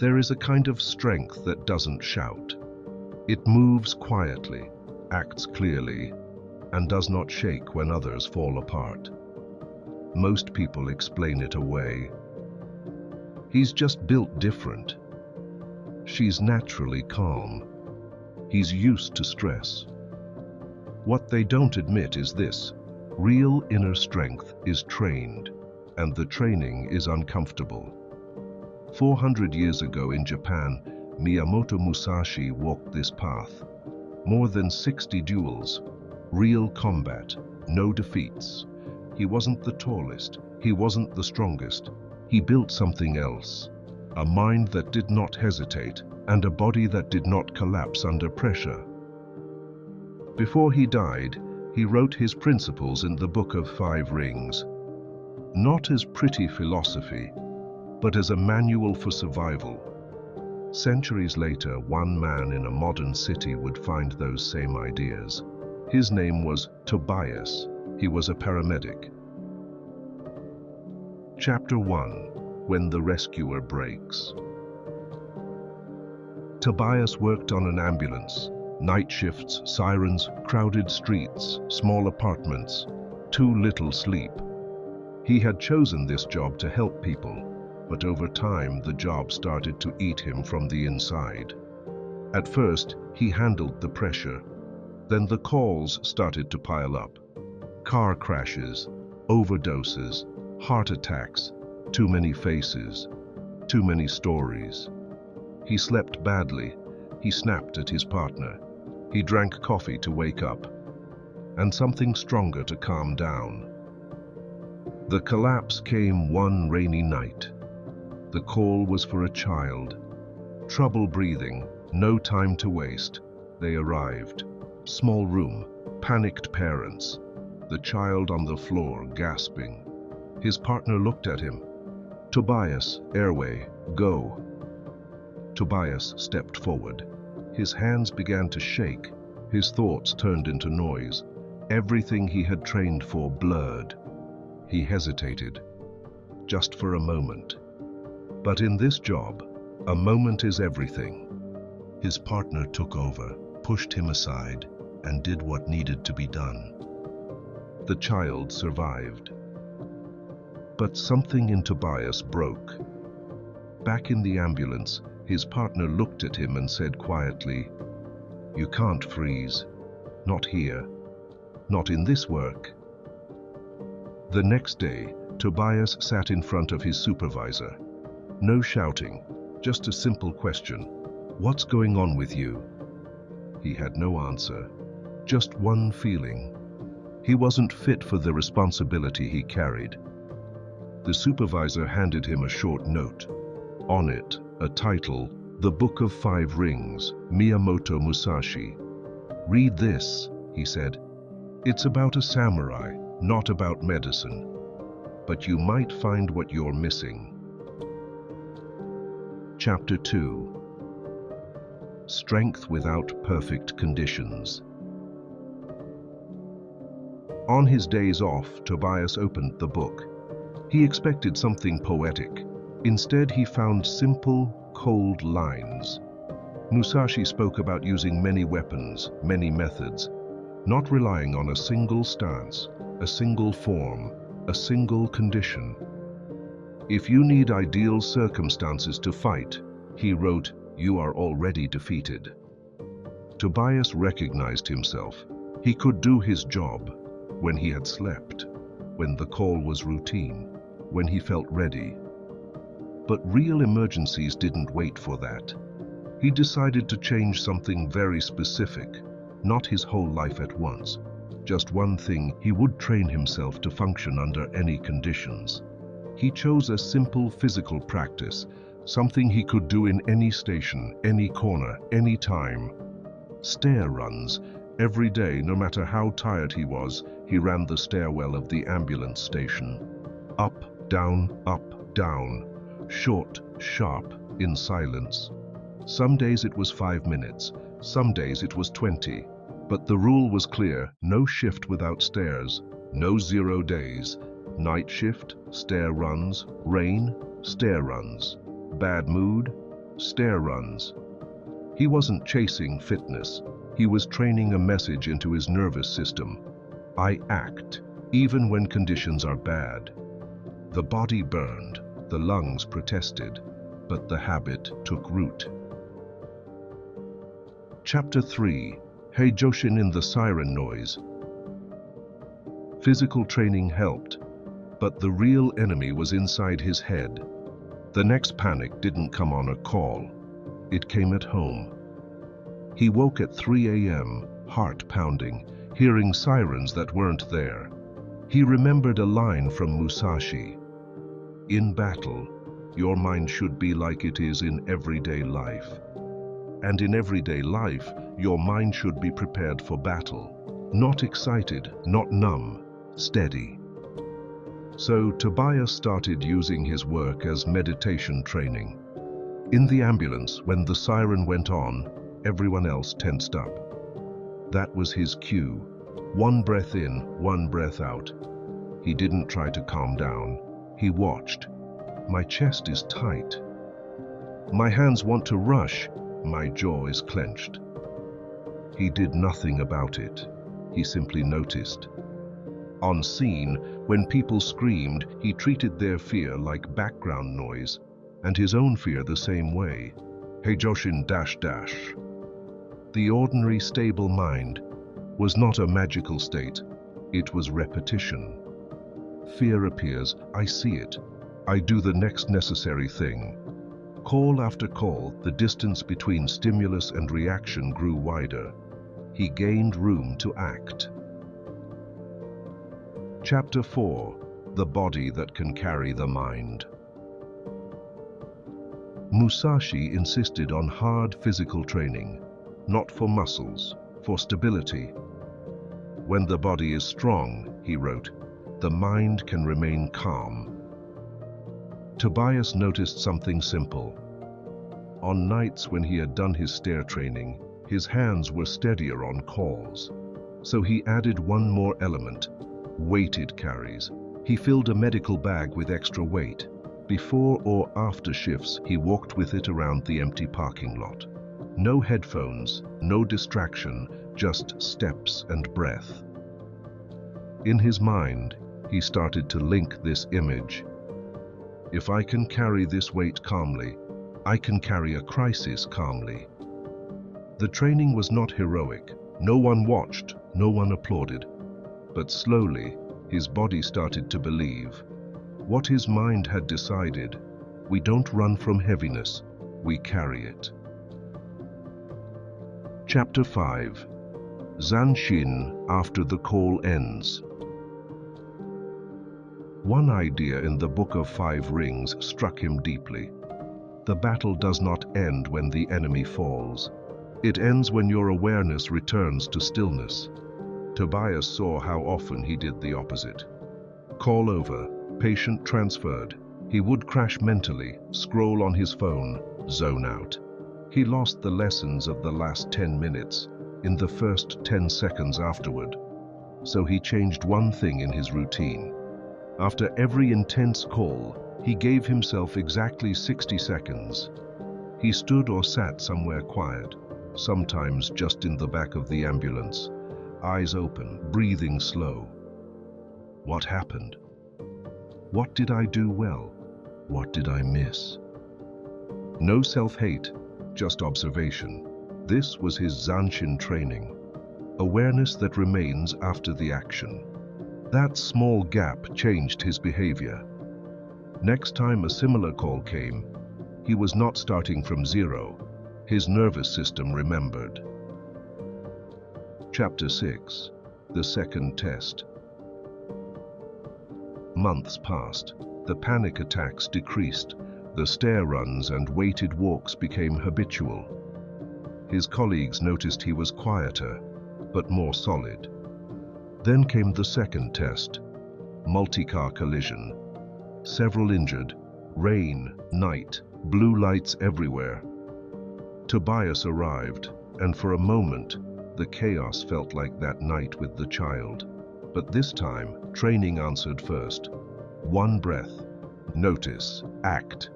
There is a kind of strength that doesn't shout. It moves quietly, acts clearly, and does not shake when others fall apart. Most people explain it away. He's just built different. She's naturally calm. He's used to stress. What they don't admit is this: real inner strength is trained, and the training is uncomfortable. 400 years ago in Japan, Miyamoto Musashi walked this path. More than 60 duels, real combat, no defeats. He wasn't the tallest, he wasn't the strongest. He built something else, a mind that did not hesitate, and a body that did not collapse under pressure. Before he died, he wrote his principles in the Book of 5 Rings, not as pretty philosophy, but as a manual for survival. Centuries later, one man in a modern city would find those same ideas. His name was Tobias. He was a paramedic. Chapter 1: When the Rescuer Breaks. Tobias worked on an ambulance. Night shifts, sirens, crowded streets, small apartments, too little sleep. He had chosen this job to help people, but over time the job started to eat him from the inside. At first, he handled the pressure. Then the calls started to pile up. Car crashes, overdoses, heart attacks, too many faces, too many stories. He slept badly. He snapped at his partner. He drank coffee to wake up, and something stronger to calm down. The collapse came one rainy night. The call was for a child. Trouble breathing, no time to waste. They arrived. Small room, panicked parents. The child on the floor, gasping. His partner looked at him. "Tobias, airway, go." Tobias stepped forward. His hands began to shake. His thoughts turned into noise. Everything he had trained for blurred. He hesitated, just for a moment. But in this job, a moment is everything. His partner took over, pushed him aside, and did what needed to be done. The child survived. But something in Tobias broke. Back in the ambulance, his partner looked at him and said quietly, "You can't freeze. Not here. Not in this work." The next day, Tobias sat in front of his supervisor. No shouting, just a simple question. "What's going on with you?" He had no answer, just one feeling. He wasn't fit for the responsibility he carried. The supervisor handed him a short note. On it, a title, The Book of 5 Rings, Miyamoto Musashi. "Read this," he said. "It's about a samurai, not about medicine. But you might find what you're missing." Chapter 2: Strength Without Perfect Conditions. On his days off, Tobias opened the book. He expected something poetic. Instead, he found simple, cold lines. Musashi spoke about using many weapons, many methods, not relying on a single stance, a single form, a single condition. "If you need ideal circumstances to fight," he wrote, "you are already defeated." Tobias recognized himself. He could do his job when he had slept, when the call was routine, when he felt ready. But real emergencies didn't wait for that. He decided to change something very specific, not his whole life at once. Just one thing: he would train himself to function under any conditions. He chose a simple physical practice, something he could do in any station, any corner, any time. Stair runs. Every day, no matter how tired he was, he ran the stairwell of the ambulance station. Up, down, short, sharp, in silence. Some days it was 5 minutes, some days it was 20. But the rule was clear: no shift without stairs, no 0 days. Night shift, stair runs, rain, stair runs. Bad mood, stair runs. He wasn't chasing fitness. He was training a message into his nervous system. I act, even when conditions are bad. The body burned, the lungs protested, but the habit took root. Chapter 3. Heijoshin in the siren noise. Physical training helped, but the real enemy was inside his head. The next panic didn't come on a call. It came at home. He woke at 3 a.m., heart pounding, hearing sirens that weren't there. He remembered a line from Musashi. In battle, your mind should be like it is in everyday life. And in everyday life, your mind should be prepared for battle. Not excited, not numb, steady. So Tobias started using his work as meditation training. In the ambulance, when the siren went on, everyone else tensed up. That was his cue. One breath in, one breath out. He didn't try to calm down. He watched. My chest is tight. My hands want to rush. My jaw is clenched. He did nothing about it. He simply noticed. On scene, when people screamed, he treated their fear like background noise, and his own fear the same way. Heijoshin -- The ordinary stable mind was not a magical state. It was repetition. Fear appears, I see it. I do the next necessary thing. Call after call, the distance between stimulus and reaction grew wider. He gained room to act. Chapter 4. The body that can carry the mind. Musashi insisted on hard physical training, not for muscles, for stability. When the body is strong, he wrote, the mind can remain calm. Tobias noticed something simple. On nights when he had done his stair training, his hands were steadier on calls. So he added one more element, weighted carries. He filled a medical bag with extra weight. Before or after shifts, he walked with it around the empty parking lot. No headphones, no distraction, just steps and breath. In his mind, he started to link this image. If I can carry this weight calmly, I can carry a crisis calmly. The training was not heroic. No one watched, no one applauded. But slowly, his body started to believe. What his mind had decided, we don't run from heaviness, we carry it. Chapter 5. Zanshin after the call ends. One idea in the Book of Five Rings struck him deeply. The battle does not end when the enemy falls. It ends when your awareness returns to stillness. Tobias saw how often he did the opposite. Call over, patient transferred. He would crash mentally, scroll on his phone, zone out. He lost the lessons of the last 10 minutes, in the first 10 seconds afterward. So he changed one thing in his routine. After every intense call, he gave himself exactly 60 seconds. He stood or sat somewhere quiet, sometimes just in the back of the ambulance, eyes open, breathing slow. What happened? What did I do well? What did I miss? No self-hate, just observation. This was his Zanshin training. Awareness that remains after the action. That small gap changed his behavior. Next time a similar call came, he was not starting from zero. His nervous system remembered. Chapter 6. The second test. Months passed. The panic attacks decreased. The stair runs and weighted walks became habitual. His colleagues noticed he was quieter, but more solid. Then came the second test, multi-car collision. Several injured, rain, night, blue lights everywhere. Tobias arrived, and for a moment, the chaos felt like that night with the child. But this time, training answered first. One breath, notice, act.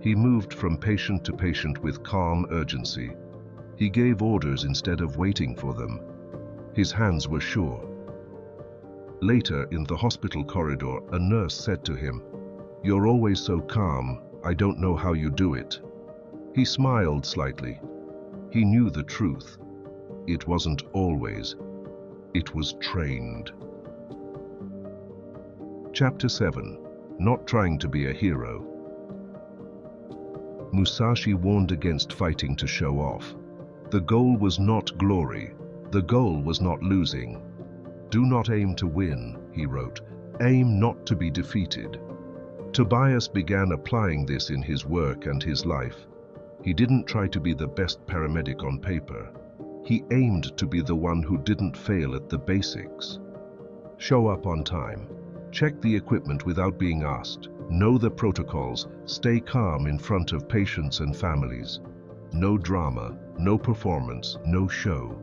He moved from patient to patient with calm urgency. He gave orders instead of waiting for them. His hands were sure. Later, in the hospital corridor, a nurse said to him, "You're always so calm, I don't know how you do it." He smiled slightly. He knew the truth. It wasn't always. It was trained. Chapter 7. Not trying to be a hero. Musashi warned against fighting to show off. The goal was not glory. The goal was not losing. "Do not aim to win," he wrote. "Aim not to be defeated." Tobias began applying this in his work and his life. He didn't try to be the best paramedic on paper. He aimed to be the one who didn't fail at the basics. Show up on time. Check the equipment without being asked. Know the protocols. Stay calm in front of patients and families. No drama, no performance, no show.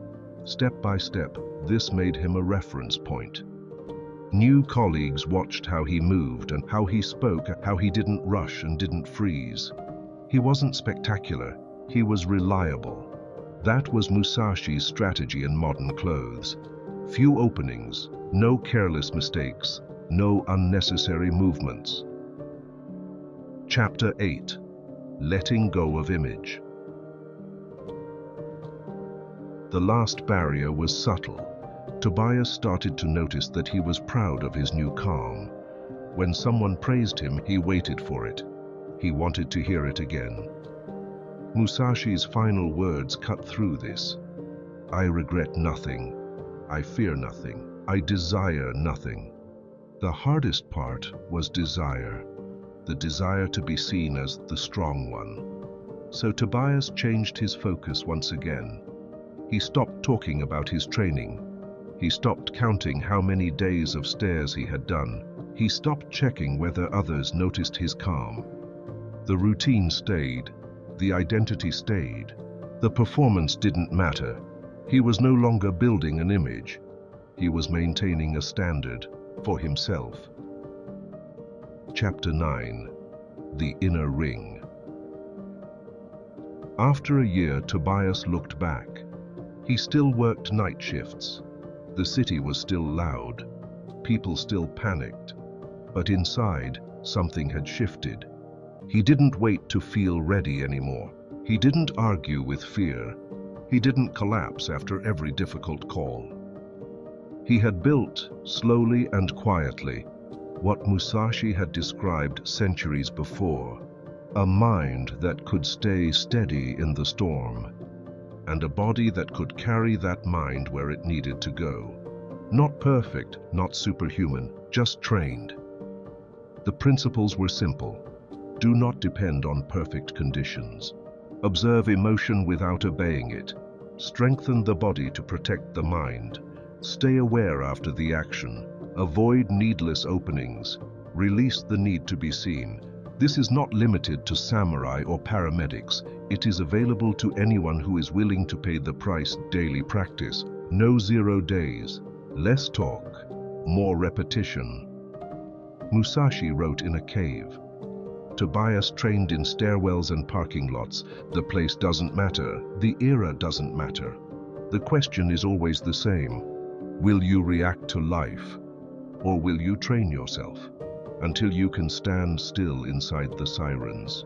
Step by step, this made him a reference point. New colleagues watched how he moved and how he spoke, how he didn't rush and didn't freeze. He wasn't spectacular, he was reliable. That was Musashi's strategy in modern clothes. Few openings, no careless mistakes, no unnecessary movements. Chapter 8. Letting go of image. The last barrier was subtle. Tobias started to notice that he was proud of his new calm. When someone praised him, he waited for it. He wanted to hear it again. Musashi's final words cut through this. "I regret nothing. I fear nothing. I desire nothing." The hardest part was desire. The desire to be seen as the strong one. So Tobias changed his focus once again. He stopped talking about his training. He stopped counting how many days of stairs he had done. He stopped checking whether others noticed his calm. The routine stayed. The identity stayed. The performance didn't matter. He was no longer building an image. He was maintaining a standard for himself. Chapter 9. The Inner Ring. After a year, Tobias looked back. He still worked night shifts. The city was still loud. People still panicked. But inside, something had shifted. He didn't wait to feel ready anymore. He didn't argue with fear. He didn't collapse after every difficult call. He had built, slowly and quietly, what Musashi had described centuries before, a mind that could stay steady in the storm, and a body that could carry that mind where it needed to go. Not perfect, not superhuman, just trained. The principles were simple. Do not depend on perfect conditions. Observe emotion without obeying it. Strengthen the body to protect the mind. Stay aware after the action. Avoid needless openings. Release the need to be seen. This is not limited to samurai or paramedics. It is available to anyone who is willing to pay the price. Daily practice. No 0 days. Less talk. More repetition. Musashi wrote in a cave. Tobias trained in stairwells and parking lots. The place doesn't matter. The era doesn't matter. The question is always the same. Will you react to life? Or will you train yourself until you can stand still inside the sirens?